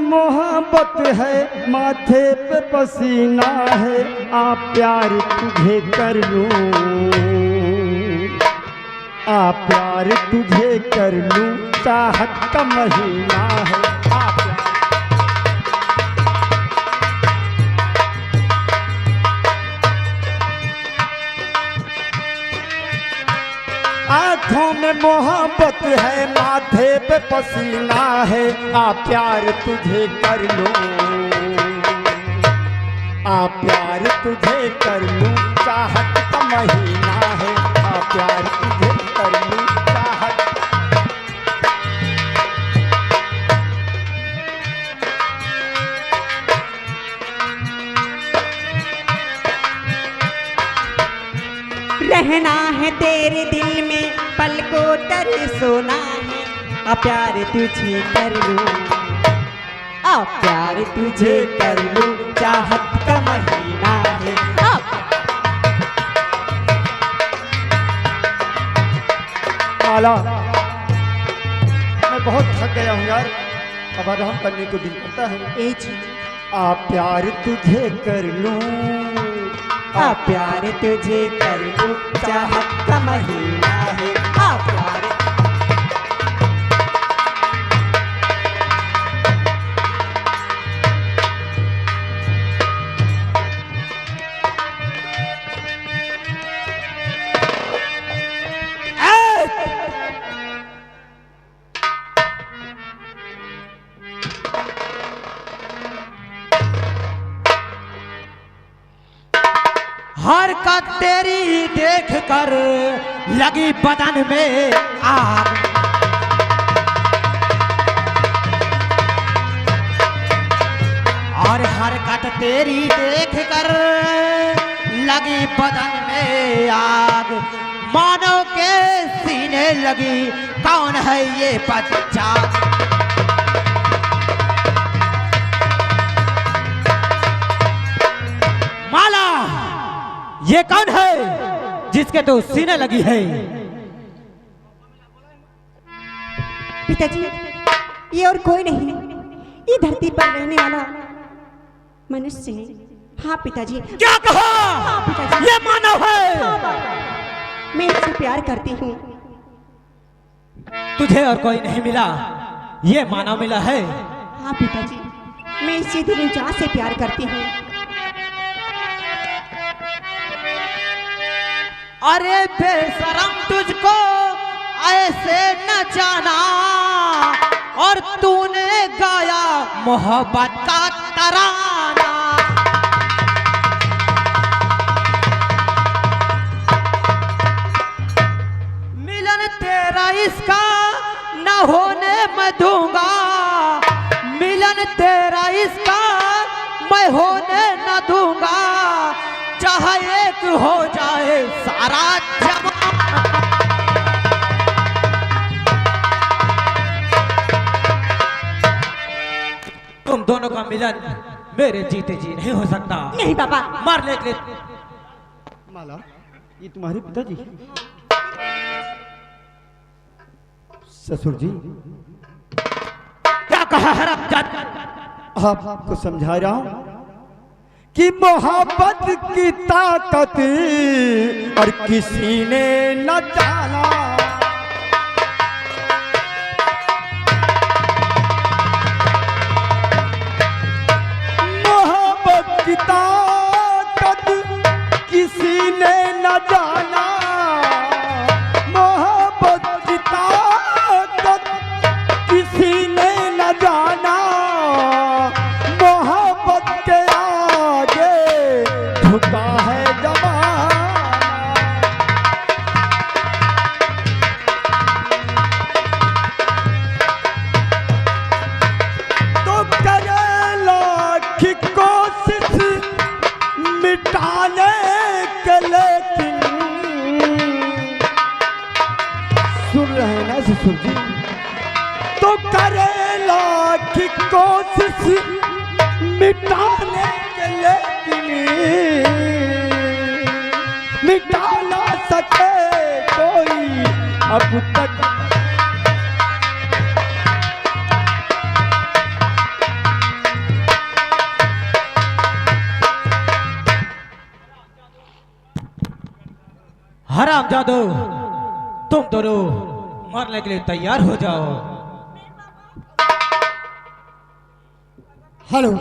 मोहब्बत है, माथे पे पसीना है, आ प्यार तुझे कर लूं, आ प्यार तुझे कर लूं, चाहत का महीना है, आ प्यार। आँखों में मोहब्बत है, माथे पे पसीना है, आ प्यार तुझे कर लूं, आ प्यार तुझे कर लूं, चाहत का महीना है, आ प्यार तुझे कर लूं, चाहत। रहना है तेरे दिल में, पल को तर सोना है, आ प्यार तुझे कर लूं, आ प्यार तुझे कर लूं, चाहत का महीना है, आ। माला, मैं बहुत थक गया हूँ यार, अब आराम करने को दिल करता है। ए जी, आ प्यार तुझे कर लूं, आ प्यार तुझे कर लूं, चाहत का महीना है, आ प्यार। हरकत तेरी देख कर लगी बदन में आग, और हरकत तेरी देख कर लगी बदन में आग, मानो के सीने लगी कौन है ये बच्चा। माला, ये कौन है जिसके तो सीने लगी है? पिताजी, ये और कोई नहीं, ये धरती पर रहने वाला मनुष्य है। हाँ पिताजी। क्या कहा? हाँ पिताजी, ये मानव है। हाँ, मैं इससे प्यार करती हूँ। तुझे और कोई नहीं मिला, ये मानव मिला है। हाँ पिताजी, मैं इससे दिल जान से प्यार करती हूँ। अरे बेशरम, तुझको ऐसे न जाना, और तूने गाया मोहब्बत का तराना। मिलन तेरा इसका न होने मैं दूंगा, मिलन तेरा इसका मैं होने न दूंगा, चाहे एक हो जाए सारा जमाना। तुम दोनों का मिलन मेरे जीते जी नहीं हो सकता। नहीं पापा। मार ले। माला, ये तुम्हारे पिताजी? ससुर जी, क्या कहा है रब्जत? आपको समझा रहा हूं कि मोहब्बत की ताकत और किसी ने न जाना। मोहब्बत की ताकत किसी ने न जाना, मोहब्बत की ताकत किसी ने न जाना, मोहब्बत के आगे झुका है जमाना। तो करे लाख कोशिश मिटाने के, लेकिन सुन रहे हैं ना ससुर जी? तो करे लाख कोशिश मिटाने के, लेकिन मिटा ना सके कोई अब तक। हरामजादो, तुम दोनों मरने के लिए तैयार हो जाओ। हेलो,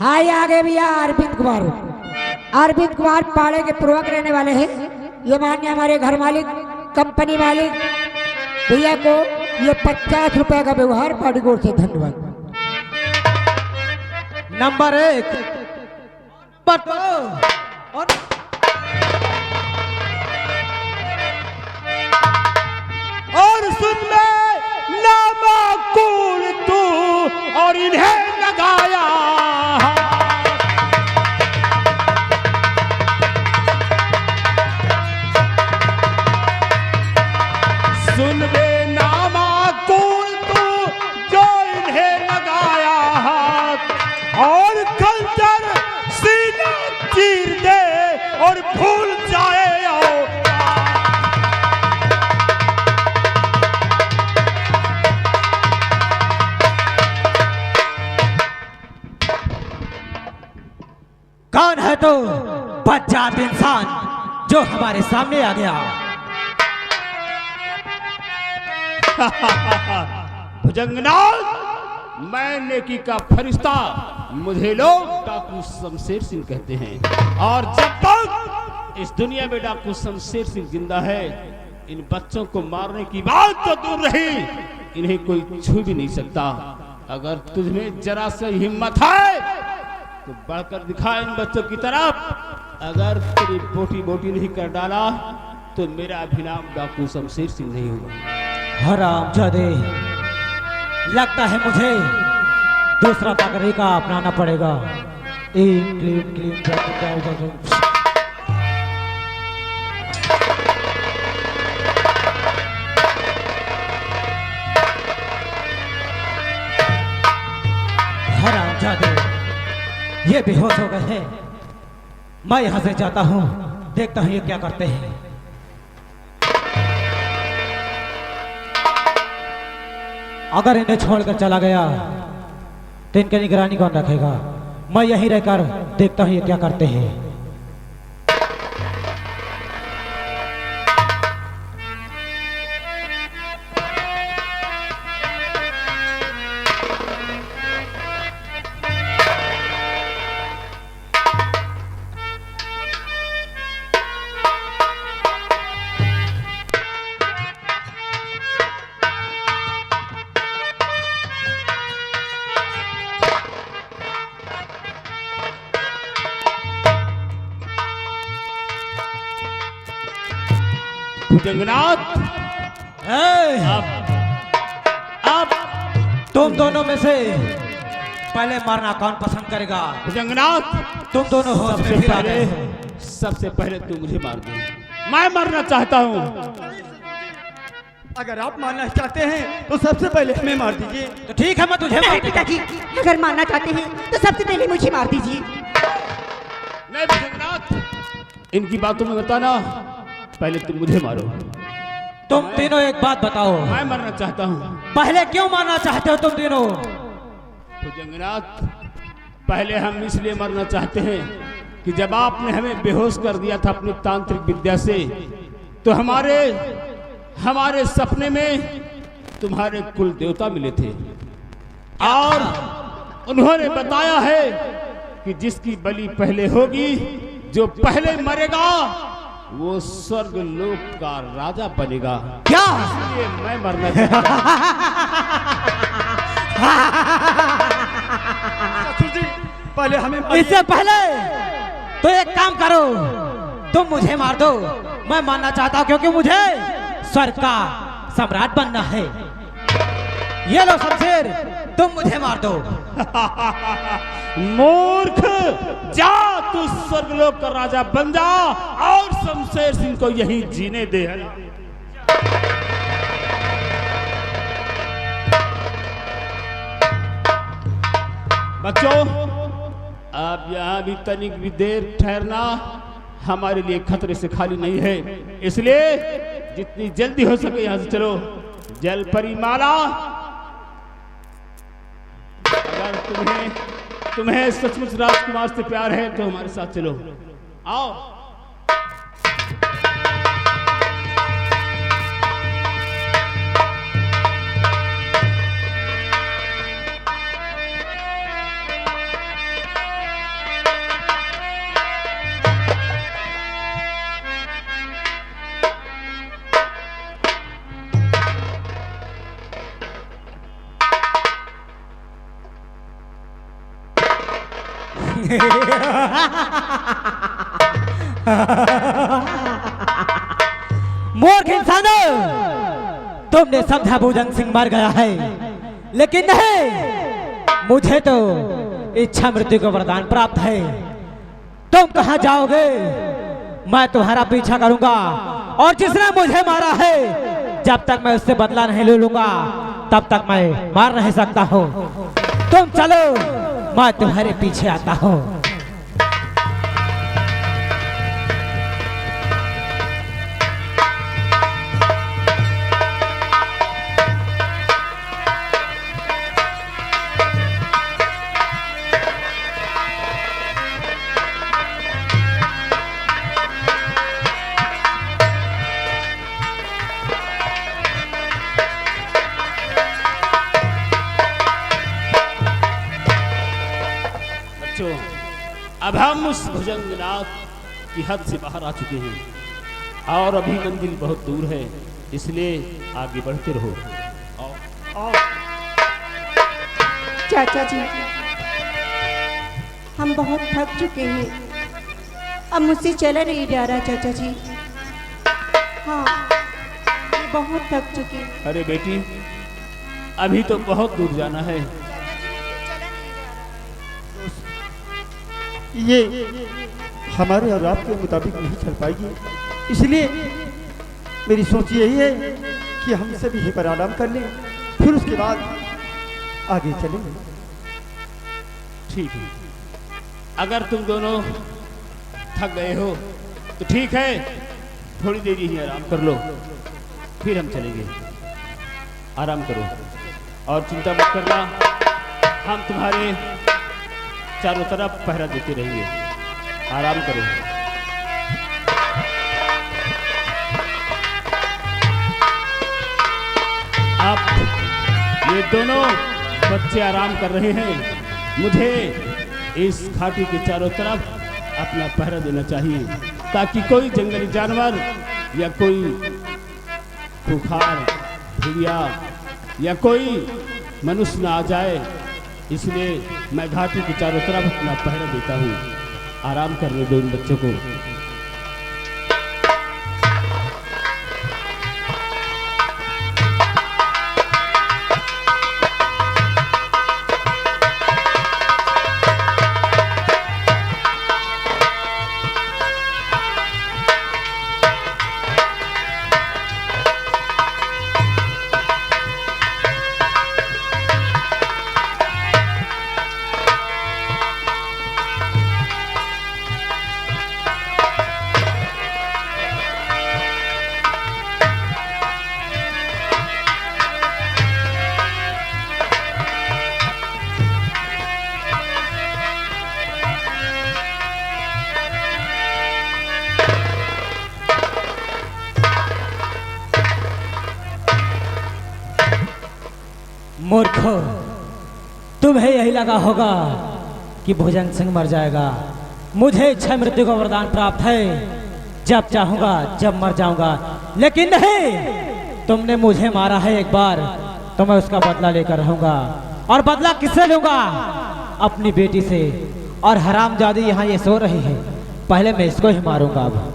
हाँ ये आगे भैया अरविंद कुमार। अरविंद कुमार पाड़े के पूर्वक रहने वाले हैं। ये मान्य हमारे घर मालिक, कंपनी मालिक भैया को ये 50 रुपए का व्यवहार पार्टी की ओर से धन्यवाद। नंबर 1, नंबर 2 और सुन में नामाकूल तू और इन्हें लगाया। सुन में नामाकूल तू जो इन्हें लगाया हाथ, और खंजर सीना चीर दे और भूल जाए। कौन है तो बदजात इंसान जो हमारे सामने आ गया? भुजंगनाथ, मैं नेकी का फरिश्ता, मुझे लोग डाकू शमशेर सिंह कहते हैं। और जब तक इस दुनिया में डाकू शमशेर सिंह जिंदा है, इन बच्चों को मारने की बात तो दूर रही, इन्हें कोई छू भी नहीं सकता। अगर तुझमें जरा सा हिम्मत है तो बढ़कर दिखा इन बच्चों की तरफ। अगर तेरी बोटी बोटी नहीं कर डाला तो मेरा अभिनाम डाकू शमशेर सिंह नहीं होगा। हरामजादे, लगता है मुझे दूसरा तरीका अपनाना पड़ेगा। Clean clean clean. हरामजादे, ये बेहोश हो गए हैं। मैं यहां से जाता हूं, देखता हूं ये क्या करते हैं। अगर इन्हें छोड़कर चला गया तो इनकी निगरानी कौन रखेगा? मैं यहीं रहकर देखता हूं ये क्या करते हैं। भुजंगनाथ, अब तुम दोनों में से पहले मारना कौन पसंद करेगा? भुजंगनाथ, तुम दोनों होश में फिर आ गए हो। सबसे पहले तू मुझे मार दे। मैं मरना चाहता हूँ। अगर आप मारना चाहते हैं तो सबसे पहले हमें मार दीजिए। तो ठीक है, मैं तुझे मार दूंगा। पिताजी, अगर मारना चाहते हैं तो सबसे पहले मुझे मार दीजिए। नहीं भुजंगनाथ, इनकी बातों में बताना, पहले तुम मुझे मारो। तुम तीनों एक बात बताओ, मैं मरना चाहता हूँ। पहले क्यों मारना चाहते हो तुम तीनों? भुजंगनाथ, पहले हम इसलिए मरना चाहते हैं कि जब आपने हमें बेहोश कर दिया था अपनी तांत्रिक विद्या से, तो हमारे सपने में तुम्हारे कुल देवता मिले थे और उन्होंने बताया है कि जिसकी बलि पहले होगी, जो पहले मरेगा, वो स्वर्ग लोक का राजा बनेगा। क्या? इसलिए मैं मरना चाहता जी, पहले हमें इससे पहले तो एक काम करो, तुम मुझे मार दो। मैं मानना चाहता हूं क्योंकि मुझे स्वर्ग का सम्राट बनना है। ये लो शमशेर, तुम मुझे मार दो। मूर्ख, जा तू स्वर्गलोक का राजा बन जा और शमशेर सिंह को यहीं जीने दे। बच्चों, अब यहाँ भी तनिक भी देर ठहरना हमारे लिए खतरे से खाली नहीं है, इसलिए जितनी जल्दी हो सके यहाँ से चलो। जलपरी माला, अगर तुम्हें सचमुच राजकुमार से प्यार है तो हमारे साथ चलो। आओ। मूर्ख इंसानों, तुमने समझा भुजंग सिंह मर गया है, लेकिन नहीं, मुझे तो इच्छा मृत्यु का वरदान प्राप्त है। तुम कहां जाओगे? मैं तुम्हारा पीछा करूंगा, और जिसने मुझे मारा है, जब तक मैं उससे बदला नहीं ले लूंगा, तब तक मैं मार नहीं सकता हूं। तुम चलो, मैं तुम्हारे पीछे आता हूं। अब हम उस भुजंगनाथ की हद से बाहर आ चुके हैं और अभी मंजिल बहुत दूर है, इसलिए आगे बढ़ते रहो। चाचा जी, हम बहुत थक चुके हैं, अब मुझसे चला नहीं जा रहा चाचा जी। हाँ, मैं बहुत थक चुकी। अरे बेटी, अभी तो बहुत दूर जाना है। ये हमारे और आपके मुताबिक नहीं चल पाएगी, इसलिए मेरी सोच यही है कि हम सभी यहीं पर आराम कर लें, फिर उसके बाद आगे चलेंगे। ठीक है, अगर तुम दोनों थक गए हो तो ठीक है, थोड़ी देर यहीं आराम कर लो, फिर हम चलेंगे। आराम करो और चिंता मत करना, हम तुम्हारे चारों तरफ पहरा देते रहेंगे। आराम करो। अब ये दोनों बच्चे आराम कर रहे हैं, मुझे इस घाटी के चारों तरफ अपना पहरा देना चाहिए, ताकि कोई जंगली जानवर या कोई खूंखार भेड़िया या कोई मनुष्य ना आ जाए, इसलिए मैं घाटी के चारों तरफ अपना पहरा देता हूँ। आराम करने दो इन बच्चों को। मूर्खो, तुम्हें यही लगा होगा कि भुजंग सिंह मर जाएगा। मुझे इच्छा मृत्यु का वरदान प्राप्त है, जब चाहूंगा जब मर जाऊंगा, लेकिन नहीं, तुमने मुझे मारा है एक बार, तो मैं उसका बदला लेकर रहूंगा। और बदला किससे लूंगा? अपनी बेटी से। और हरामजादी यहाँ ये सो रही है, पहले मैं इसको ही मारूंगा। अब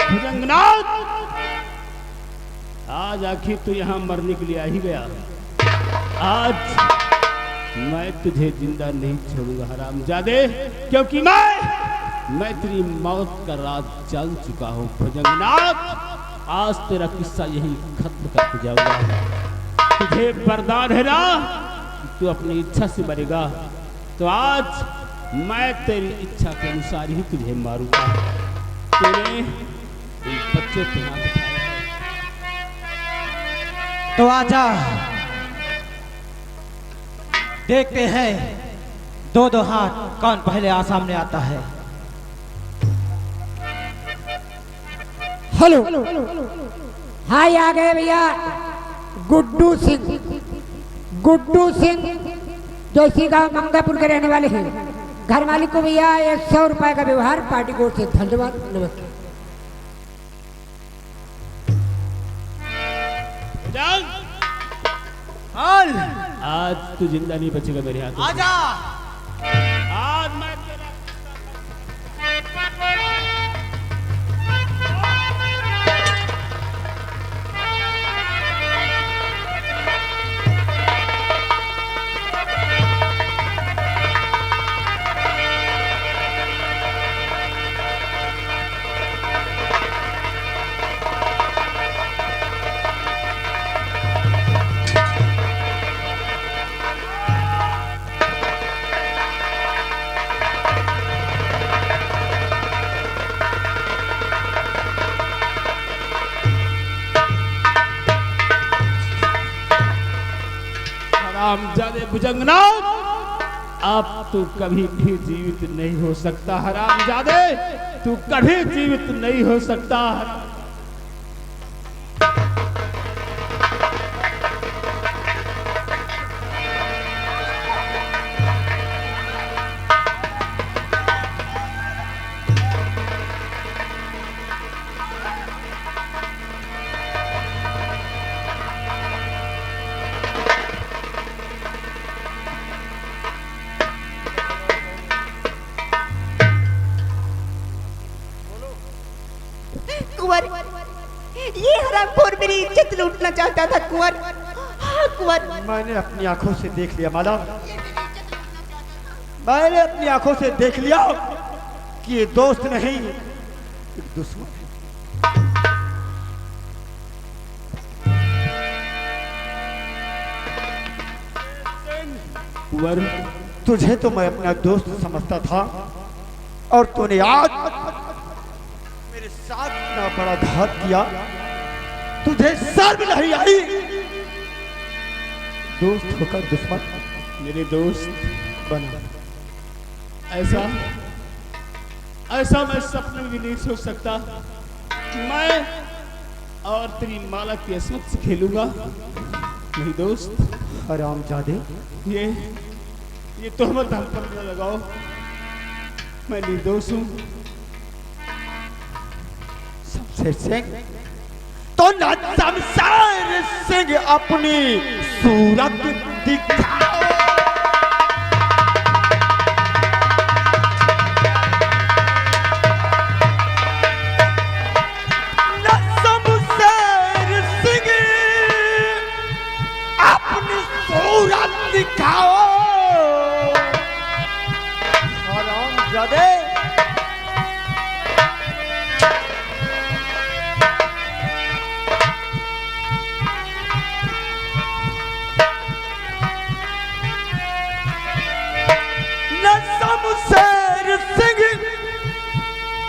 भुजंगनाथ, आज आखिर तो यहाँ मरने के लिए आ ही गया। आज मैं तुझे जिंदा नहीं छोड़ूंगा हरामजादे, क्योंकि मैं तेरी मौत का राज जान चुका हूँ। भुजंगनाथ, आज तेरा किस्सा यही खत्म करके जाऊंगा। तुझे वरदान है ना कि तू अपनी इच्छा से मरेगा, तो आज मैं तेरी इच्छा के अनुसार ही तुझे मारूंगा। तूने बच्चे पे हाथ उठाया है, तो आजा, देखते हैं दो दो हाथ कौन पहले सामने आता है। हेलो, हाय आ गए भैया। गुड्डू सिंह, गुड्डू सिंह जो इसी गांव मंगापुर के रहने वाले हैं। घर मालिक को भैया 100 रुपए का व्यवहार पार्टी कोर्ट से। धन्यवाद, नमस्ते। जान, हाल आज तू जिंदा नहीं बचेगा मेरे हाथों से। आजा। आज मैं तेरा हरामजादे भुजंगनाथ, अब तू कभी भी जीवित नहीं हो सकता। हरामजादे, तू कभी जीवित नहीं हो सकता। कुंवर, ये हरामखोर मेरी इज्जत लूटना चाहता था कुंवर। हाँ कुंवर, मैंने अपनी आंखों से देख लिया माला, मैंने अपनी आंखों से देख लिया कि ये दोस्त नहीं, एक दुश्मन है। कुंवर, तुझे तो मैं अपना दोस्त समझता था और तूने आज मेरे साथ इतना बड़ा घात किया। तुझे शर्म नहीं आई? दोस्त होकर दुश्मन मेरे दोस्त बना। ऐसा मैं सपने में भी नहीं सोच सकता। मैं और तेरी माला की असमत से खेलूंगा। नहीं दोस्त, हरामजादे, ये तोहमत हम पर न लगाओ। मैं निर्दोष हूँ। शमशेर सिंह तो न शमशेर सिंह अपनी सूरत दिखाओ। न शमशेर सिंह अपनी सूरत दिखाओ। हरामजादे, शमशेर सिंह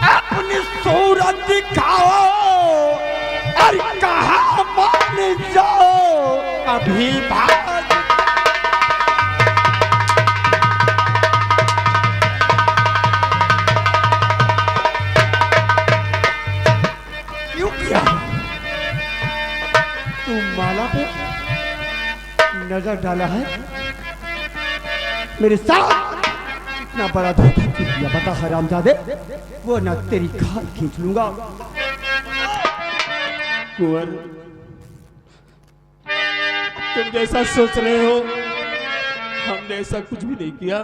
अपनी सूरत दिखाओ और कहा मान जाओ अभी भाग। क्यों किया? तू माला पे नजर डाला है, मेरे साथ इतना बड़ा धोखा क्यों किया? बता हरामजादे, वो ना तेरी खाल खींच लूंगा। कुंवर, तुम जैसा सोच रहे हो हमने ऐसा कुछ भी नहीं किया।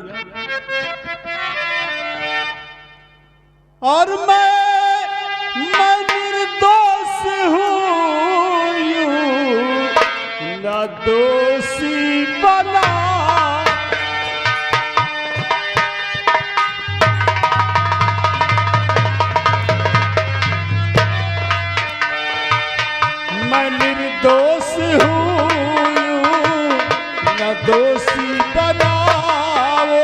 और मैं निर्दोष हूँ, यूं ना दोषी बना। मैं निर्दोष हूँ, न दोषी बनाओ।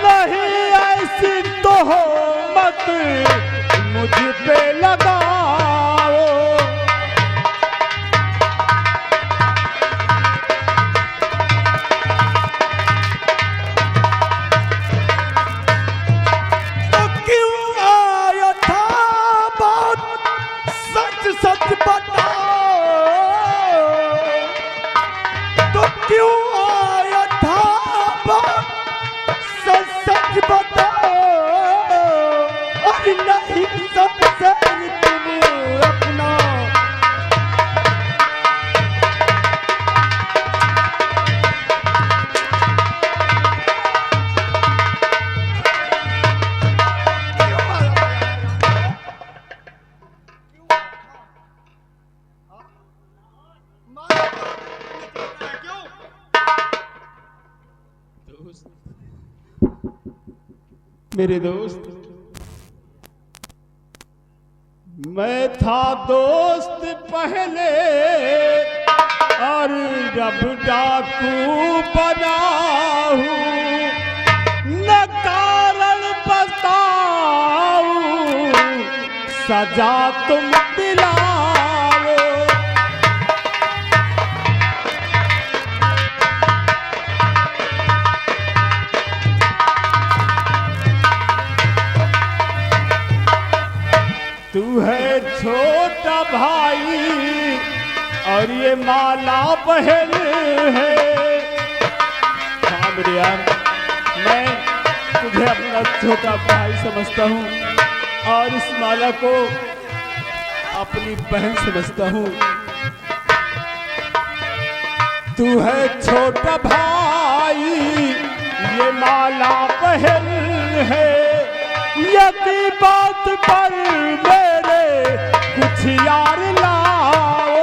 नहीं ऐसी तोहमत मुझ पे लगाओ। तो क्यों आया था बात, सच सच बताओ। तो क्यों आया था बात, कि नहीं शमशेर तुम अपना मेरे दोस्त, मैं था दोस्त पहले और जब डाकू बना हूं, न कारण बताऊं सजा तुम दिलाओ। तू है छोटा भाई और ये माला बहन है। हाँ मेरे यार, मैं तुझे अपना छोटा भाई समझता हूँ और इस माला को अपनी बहन समझता हूँ। तू है छोटा भाई, ये माला बहन है। यकी बात पर मेरे कुछ यार लाओ।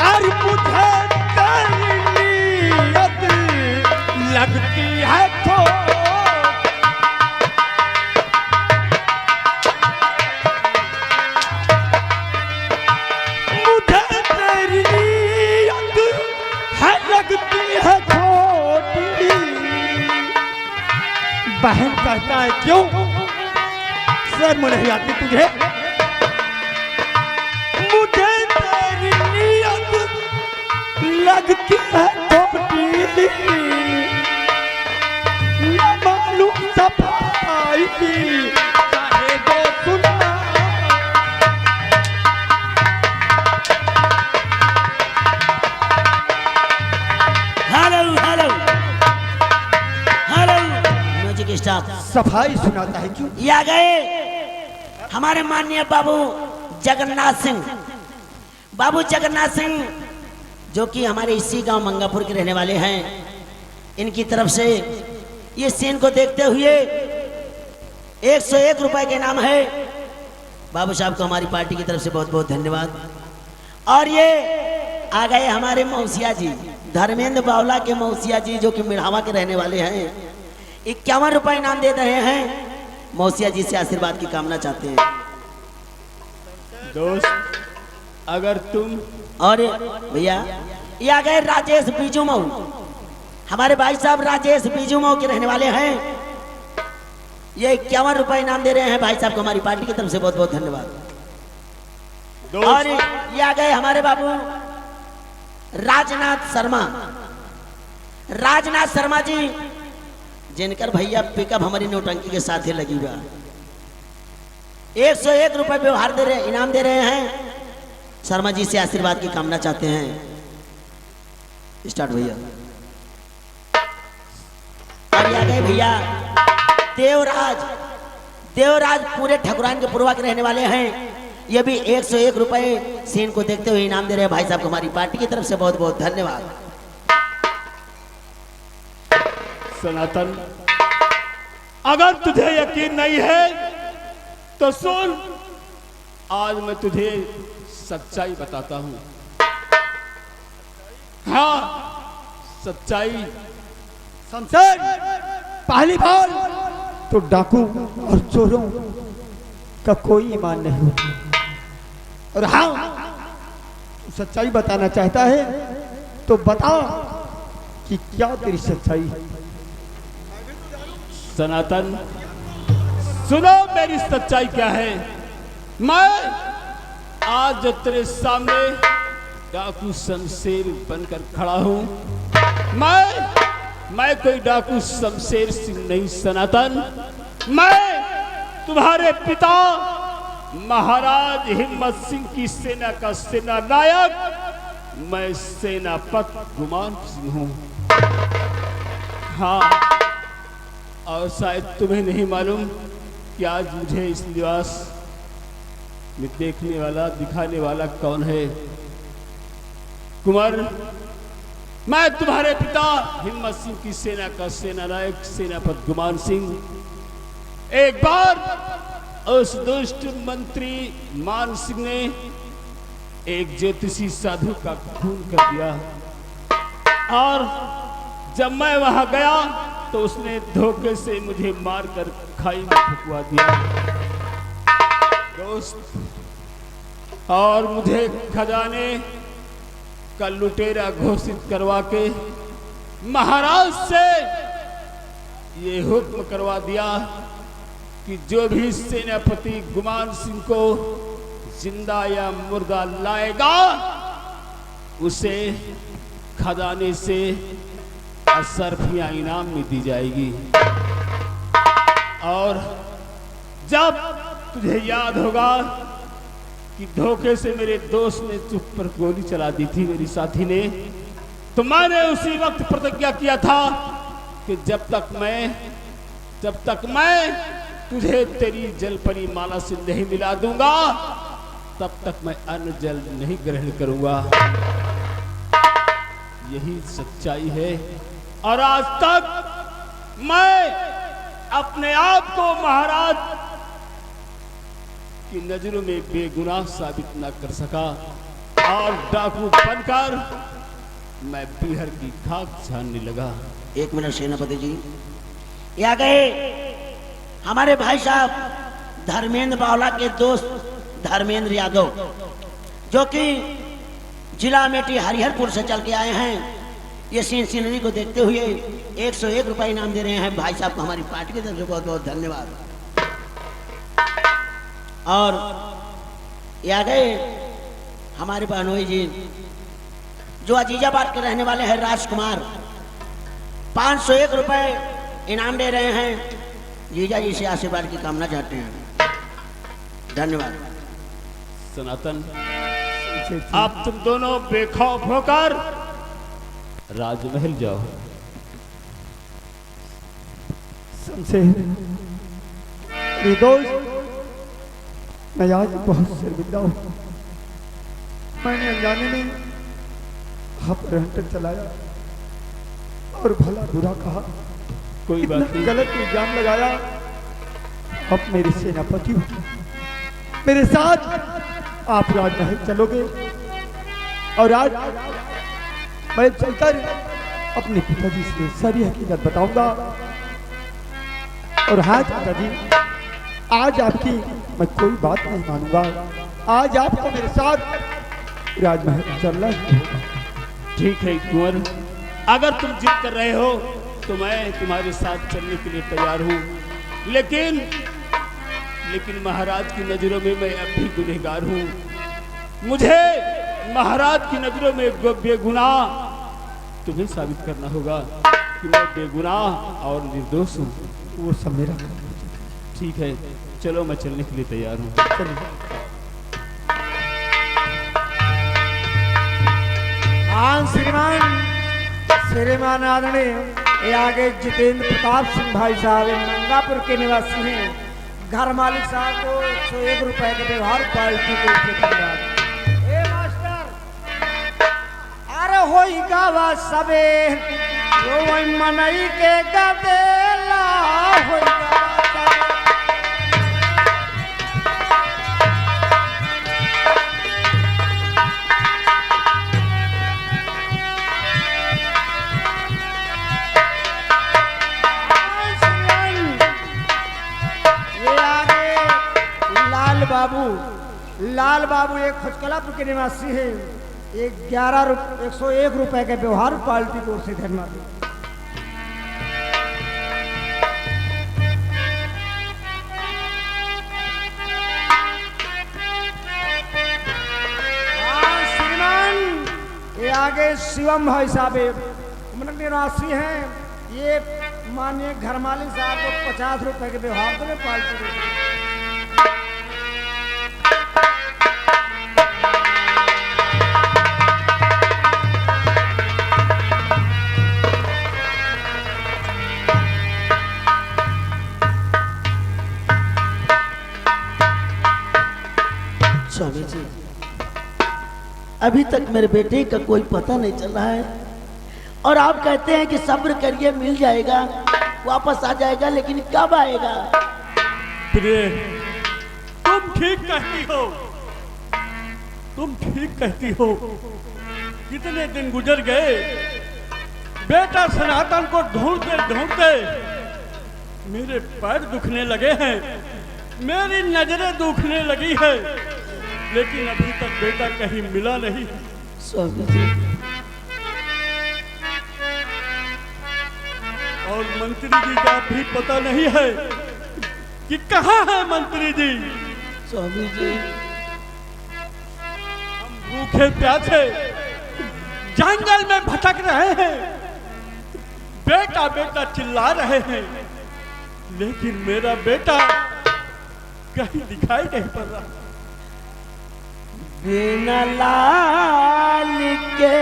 और मुझे तेरी नीयत लगती है तो मुझे तेरी नीयत है लगती है छोटी। बहन कहता है क्यों शर्म नहीं आती तुझे? मुझे तेरी नीयत लगती है छोटी, न मालूम सफाई की चाहे दो सुना। Hello hello hello music staff, सफाई सुनाता है क्यों? ये आ गए हमारे माननीय बाबू जगन्नाथ सिंह। बाबू जगन्नाथ सिंह जो कि हमारे इसी गांव मंगापुर के रहने वाले हैं, इनकी तरफ से ये सीन को देखते हुए 101 रुपए के नाम है। बाबू साहब को हमारी पार्टी की तरफ से बहुत बहुत धन्यवाद। और ये आ गए हमारे मौसिया जी, धर्मेंद्र बावला के मौसिया जी जो कि मिढ़ावा के रहने वाले हैं। 51 रुपए इनाम दे रहे हैं। मौसिया जी से आशीर्वाद की कामना चाहते हैं। दोस्त, अगर तुम और भैया ये आ गए राजेश बीजू मऊ, हमारे भाई साहब राजेश बीजू मऊ के रहने वाले हैं। ये 51 रुपए इनाम दे रहे हैं भाई साहब को हमारी पार्टी की तरफ से बहुत बहुत धन्यवाद। और ये आ गए हमारे बाबू राजनाथ शर्मा। राजनाथ शर्मा जी जिनकर भैया पिकअप हमारी नौटंकी के साथ ही लगी हुआ। 101 रुपए व्यवहार दे रहे इनाम दे रहे हैं। शर्मा जी से आशीर्वाद की कामना चाहते हैं। स्टार्ट भैया। और ये आ गए भैया देवराज। देवराज पूरे ठकुरान के पूर्वा के रहने वाले हैं। ये भी 101 रुपए सीन को देखते हुए इनाम दे रहे हैं भाई साहब को हमारी पार्टी की तरफ से बहुत बहुत धन्यवाद। सनातन, अगर तुझे यकीन नहीं है तो सुन, आज मैं तुझे सच्चाई बताता हूं। हाँ, सच्चाई। शमशेर, पहली बार तो डाकू और चोरों का कोई ईमान नहीं होता। और हाँ, सच्चाई बताना चाहता है तो बता कि क्या तेरी सच्चाई है। सनातन, सुनो मेरी सच्चाई क्या है। मैं आज जो तेरे सामने डाकू शमशेर बनकर खड़ा हूं, मैं कोई डाकू शमशेर सिंह नहीं सनातन। मैं तुम्हारे पिता महाराज हिम्मत सिंह की सेना का सेना नायक, मैं सेनापति गुमान सिंह हूं। हाँ, और शायद तुम्हें नहीं मालूम कि आज मुझे इस लिबास में देखने वाला, दिखाने वाला कौन है। कुंवर, मैं तुम्हारे पिता हिम्मत सिंह की सेना का सेनानायक सेनापति गुमान सिंह। एक बार उस दुष्ट मंत्री मान सिंह ने एक ज्योतिषी साधु का खून कर दिया, और जब मैं वहां गया तो उसने धोखे से मुझे मारकर खाई में फुकवा दिया दोस्त, और मुझे खजाने का लुटेरा घोषित करवा के महाराज से ये हुक्म करवा दिया कि जो भी सेनापति गुमान सिंह को जिंदा या मुर्दा लाएगा उसे खजाने से असरफिया इनाम में दी जाएगी। और जब तुझे याद होगा कि धोखे से मेरे दोस्त ने चुप पर गोली चला दी थी, मेरी साथी ने, तो मैंने उसी वक्त प्रतिज्ञा किया था कि जब तक मैं तुझे तेरी जलपरी माला से नहीं मिला दूंगा तब तक मैं अन्न जल नहीं ग्रहण करूंगा। यही सच्चाई है, और आज तक मैं अपने आप को महाराज की नजरों में बेगुनाह साबित न कर सका, और डाकू बनकर मैं बिहार की खाक छानने लगा। एक मिनट सेनापति जी, ये आ गए हमारे भाई साहब धर्मेंद्र बावला के दोस्त धर्मेंद्र यादव, जो कि जिला मेटी हरिहरपुर से चल के आए हैं। ये सीनरी को देखते हुए 101 रुपए इनाम दे रहे हैं भाई साहब को हमारी पार्टी की तरफ से। बहुत बहुत धन्यवाद। और ये आ गए हमारे बहनोई जी, जो अजीजाबाद के रहने वाले हैं, राजकुमार, 501 रुपए इनाम दे रहे हैं। जीजा जी से आशीर्वाद की कामना चाहते हैं। धन्यवाद। सनातन, आप तुम दोनों बेखौफ होकर राजमहल जाओ। शमशेर, मेरे दोस्त, मैं आज बहुत शर्मिंदा हूँ। मैंने अनजाने में अपहरण कर चलाया और भला बुरा कहा, कोई बात नहीं, गलत इल्जाम लगाया। अब मेरे सेनापति हो, मेरे साथ आप राजमहल चलोगे, और आज मैं चलकर अपने पिताजी से सारी हकीकत बताऊंगा। और हाँ पिताजी, आज आपकी मैं कोई बात नहीं मानूंगा। आज आपको मेरे साथ राजमहल चलना ही होगा। ठीक है कुंवर, अगर तुम जिद कर रहे हो तो मैं तुम्हारे साथ चलने के लिए तैयार हूँ, लेकिन महाराज की नजरों में मैं अब भी गुनहगार हूँ। मुझे महाराज की नजरों में बेगुनाह तुम्हें साबित करना होगा कि मैं बेगुनाह और निर्दोष हूँ। वो सब मेरा ठीक है, चलो मैं चलने के लिए तैयार हूँ। हाँ श्रीमान आदरणीय, ये आगे जितेंद्र प्रताप सिंह भाई साहब मंगापुर के निवासी हैं। घर मालिक साहब को 101 रुपए के व्यवहार पार्टी को धन्यवाद। ए मास्टर, अरे होई गावा सबे रोई मनई के गदेला होई गावा लाल बाबू एक खचकलापुर के निवासी है। 101 रुपए के व्यवहार पार्टी को से धन्यवाद। श्रीमान, ये आगे शिवम भाई साहब निवासी हैं। ये माननीय घर मालिक साहब को 50 रुपए के व्यवहार को पार्टी को। अभी तक मेरे बेटे का कोई पता नहीं चल रहा है। और आप कहते हैं कि सब्र करिए, मिल जाएगा, वापस आ जाएगा, लेकिन कब आएगा? प्रिय, तुम ठीक कहती हो, तुम ठीक कहती हो। कितने दिन गुजर गए, बेटा सनातन को ढूंढते ढूंढते मेरे पैर दुखने लगे हैं, मेरी नजरें दुखने लगी है, लेकिन अभी तक बेटा कहीं मिला नहीं। स्वामी जी, और मंत्री जी का भी पता नहीं है कि कहाँ है मंत्री जी। स्वामी जी, हम भूखे प्यासे जंगल में भटक रहे हैं, बेटा बेटा चिल्ला रहे हैं, लेकिन मेरा बेटा कहीं दिखाई नहीं पड़ रहा। बिना लाल के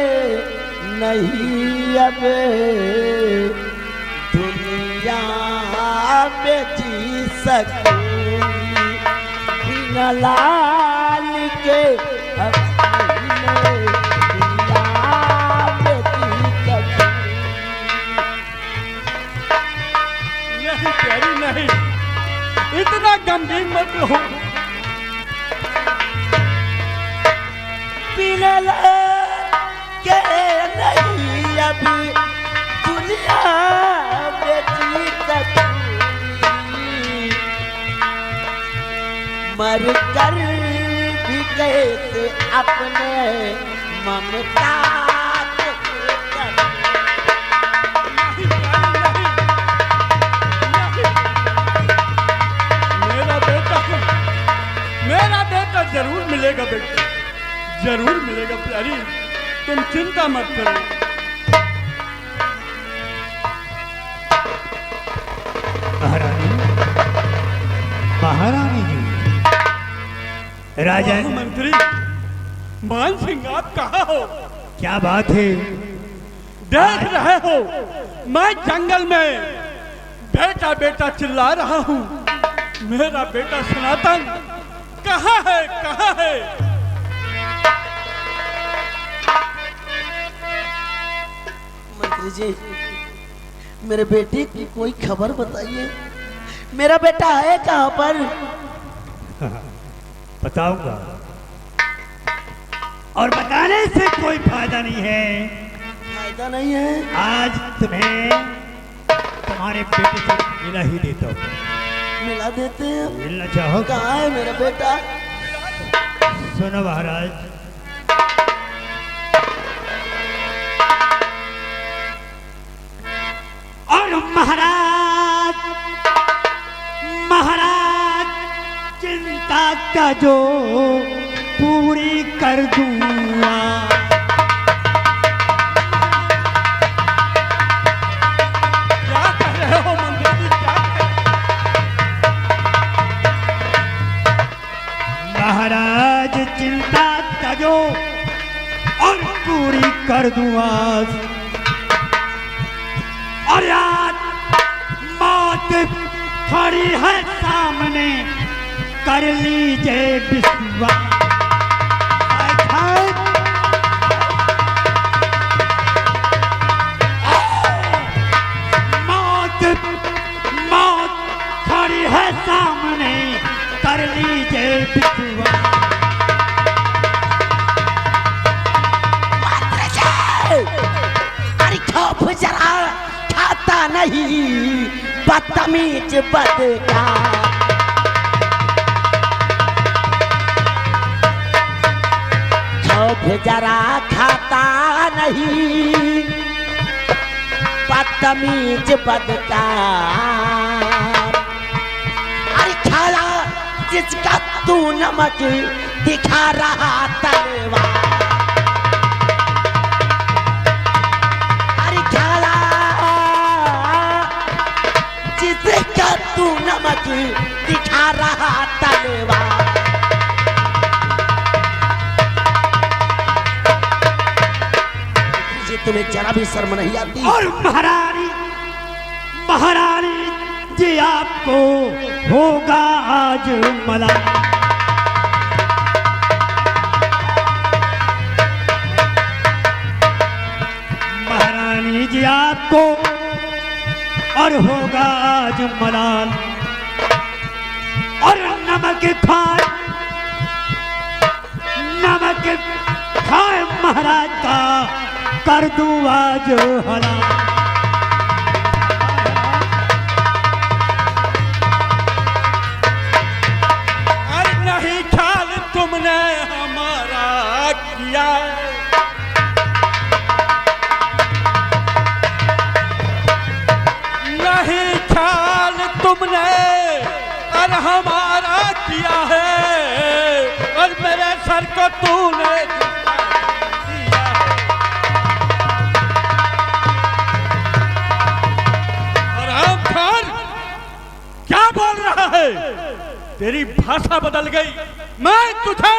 नहीं अब दुनिया में जी सकूंगी, बिना लाल के अब नहीं दुनिया में जी सकूंगी। नहीं प्यारी नहीं, इतना गंभीर मत रहो। बिना लाल के नहीं अभी दुनिया में जी सकूंगी, मर कर भी कैसे अपने ममता को नहीं प्यारी नहीं, मेरा बेटा जरूर मिलेगा बेटा, जरूर मिलेगा प्यारी, तुम चिंता मत करो। महारानी, महारानी जी, राजा मंत्री मान सिंह, आप कहाँ हो? क्या बात है? देख रहे हो मैं जंगल में बेटा बेटा चिल्ला रहा हूँ, मेरा बेटा सनातन कहाँ है, कहाँ है? मंत्री जी, मेरे बेटे की कोई खबर बताइए, मेरा बेटा है कहाँ पर? बताऊंगा, और बताने से कोई फायदा नहीं है। फायदा नहीं है? आज तुम्हें तुम्हारे बेटे से मिला ही देता हूँ। मिला देते हैं? मिलना चाहो? कहाँ है मेरा बेटा? सुनो महाराज, और महाराज, महाराज चिंता का जो पूरी कर दूंगा। क्या कह रहे हो मंत्री जी, क्या कह महाराज चिंता तजो और पूरी कर दूंगा। और यार मौत खड़ी है सामने, कर लीजिए विश्वास। मौत मौत खड़ी है सामने, कर लीजिए विश्वास। अरे खौफ जरा खाता नहीं, बदतमीज बदका। खौफ जरा खाता नहीं, बदतमीज बदका। अरे खाला जिसका तू नमक दिखा रहा तलवार। जिसका तू नमक दिखा रहा तलवार। जी तुम्हें जरा भी शर्म नहीं आती? और महारानी, महारानी जी आपको होगा आज मला। को और होगा आज मलाल, और नमक खाए महाराज का कर दूं आज हलाल। अरे नहीं ख्याल तुमने हमारा किया, नहीं ख्याल तुमने और हमारा किया है, और मेरे सर को तूने दिया है। और हम खान क्या बोल रहा है? तेरी भाषा बदल गई। मैं तुझे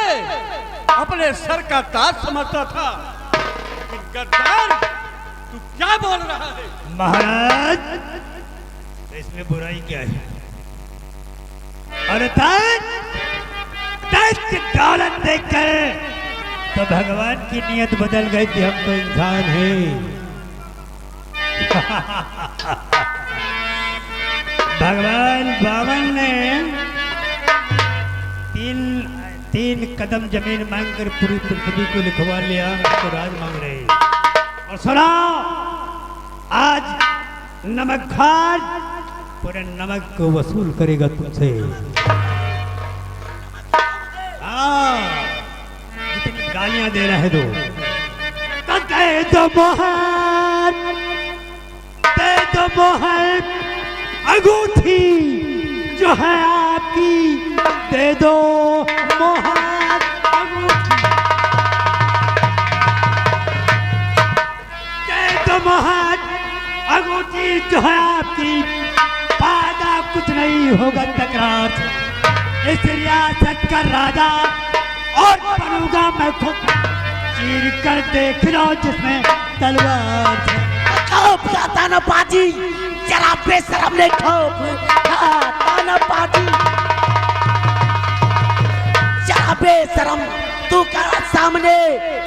अपने सर का ताज समझता था, लेकिन गद्दार तू क्या बोल रहा है? महाराज इसमें बुराई क्या है? और दौलत देखकर तो भगवान की नियत बदल गई कि हम तो इंसान हैं। भगवान बावन ने तीन कदम जमीन मांगकर पूरी पृथ्वी को लिखवा लिया, तो राज मांग रहे हैं। और सुना, आज नमक खान पूरे नमक को वसूल करेगा तुमसे। जितनी गालियां दे रहे दो मोहर, दे दो मोहर, अंगूठी जो है आपकी दे दो मोहर, अंगूठी दे दो मोहर, अंगूठी जो है आपकी, फायदा कुछ नहीं होगा तकरार। इस रियासत का राजा और बनूंगा मैं खुद, चीर कर देख लो जिसमें तलवार है। तानाबाजी, जरा बेशरम ने तानाबाजी, जरा बेशरम तू कर सामने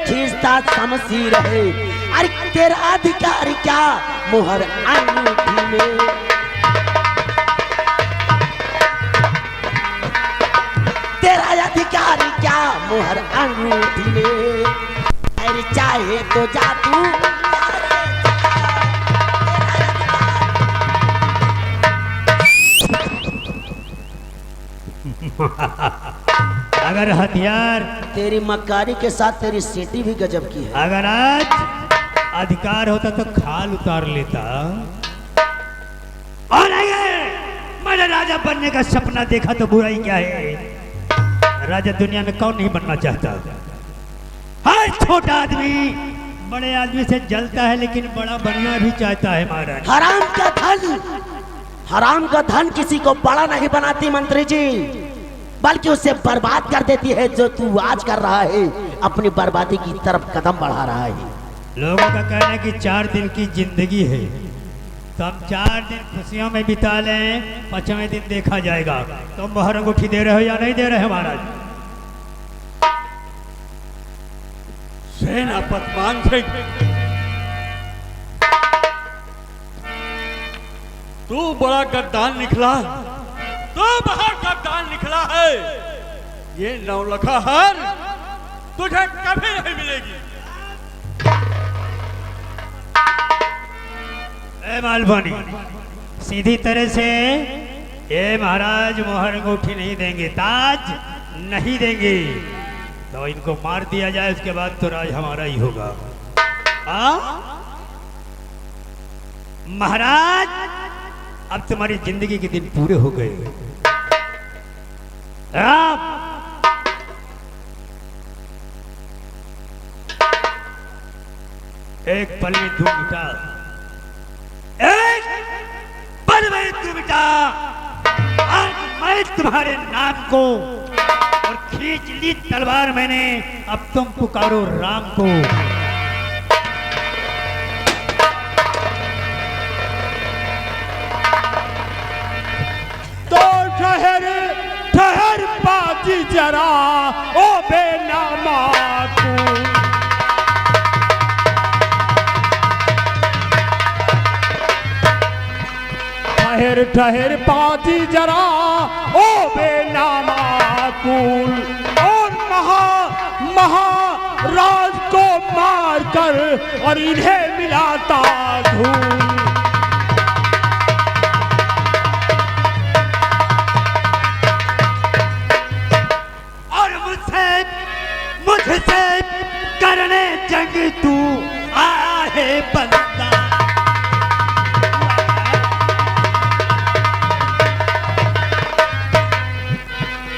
खींचता समझी रहे। अरे तेरा अधिकार क्या मुहर अंगूठी में, तेरा अधिकार क्या मुहर अंगूठी में। अरे चाहे तो जा तू, अगर हथियार तेरी मक्कारी के साथ तेरी सीटी भी गजब की है। अगर आज अधिकार होता तो खाल उतार लेता। और अगर मैंने राजा बनने का सपना देखा तो बुराई क्या है? राजा दुनिया में कौन नहीं बनना चाहता? हर छोटा आदमी बड़े आदमी से जलता है, लेकिन बड़ा बनना भी चाहता है महाराज। हराम का धन किसी को बड़ा नहीं बनाती मंत्री जी, बल्कि उसे बर्बाद कर देती है। जो तू आज कर रहा है, अपनी बर्बादी की तरफ कदम बढ़ा रहा है। लोगों का कहना है कि 4 दिन की जिंदगी है, तो हम 4 दिन खुशियों में बिता लें, 5वें दिन देखा जाएगा। तो मोहर अंगूठी दे रहे हो या नहीं दे रहे महाराज? सेनापति मान सिंह, तू बड़ा गद्दार निकला, तू बहुत गद्दार निकला है। ये नौलखा हार तुझे कभी नहीं मिलेगी। मालवानी सीधी तरह से ये महाराज मोहर अंगूठी नहीं देंगे, ताज नहीं देंगे, तो इनको मार दिया जाए, उसके बाद तो राज हमारा ही होगा। महाराज अब तुम्हारी जिंदगी के दिन पूरे हो गए। आप एक पल में तू मिटा, एक पल में तू मिटा। आज मैं तुम्हारे नाम को और खींच ली तलवार मैंने, अब तुम पुकारो राम को। तो ठहर ठहर बाजी जरा ओ बेनामा तू, ठहर ठहर पाजी जरा ओ बेनामाकुल, और महाराज को मार कर और इन्हें मिलाता धूल। और मुझसे करने जंग तू आया है बंदा,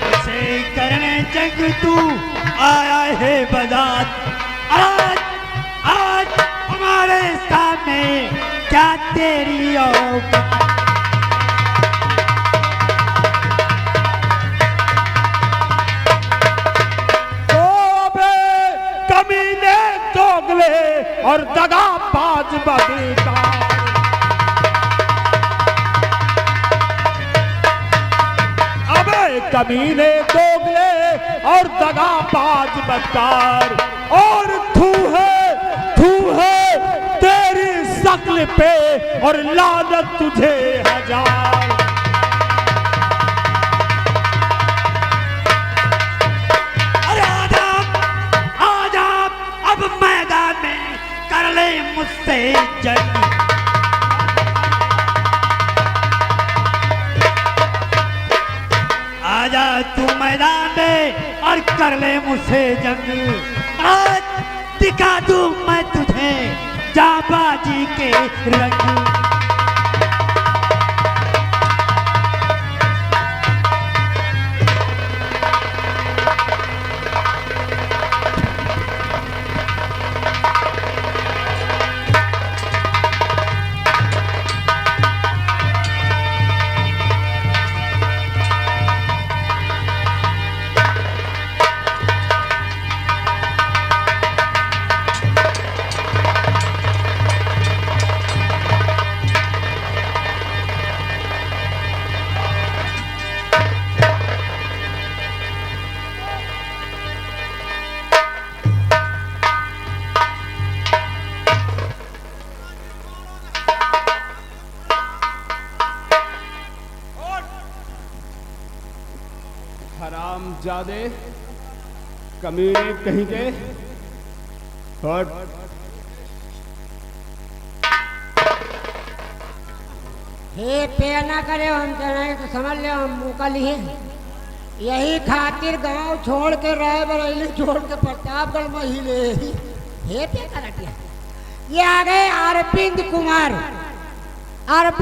मुझसे करने जंग तू आया है बंदा। आज हमारे सामने क्या तेरी औकात, कमीने दोगले और दगाबाज बेकार, अबे कमीने दोगले और दगाबाज बेकार, और थू है तेरी शक्ल पे और लानत तुझे हजार। अब मैदान में कर ले मुझसे जंग, आजा तू मैदान में और कर ले मुझसे जंग। आज दिखा दूं मैं तुझे जाबाजी के रंग। हरामजादे, कमीने कहीं के, और हे पे ना करे, हम कहें तो समझ ले हम मौका लिए। यही खातिर गांव छोड़ के राय बरेली छोड़ के प्रतापगढ़ में ही ले हे पे कर ये आ गए अरविंद कुमार। अरविंद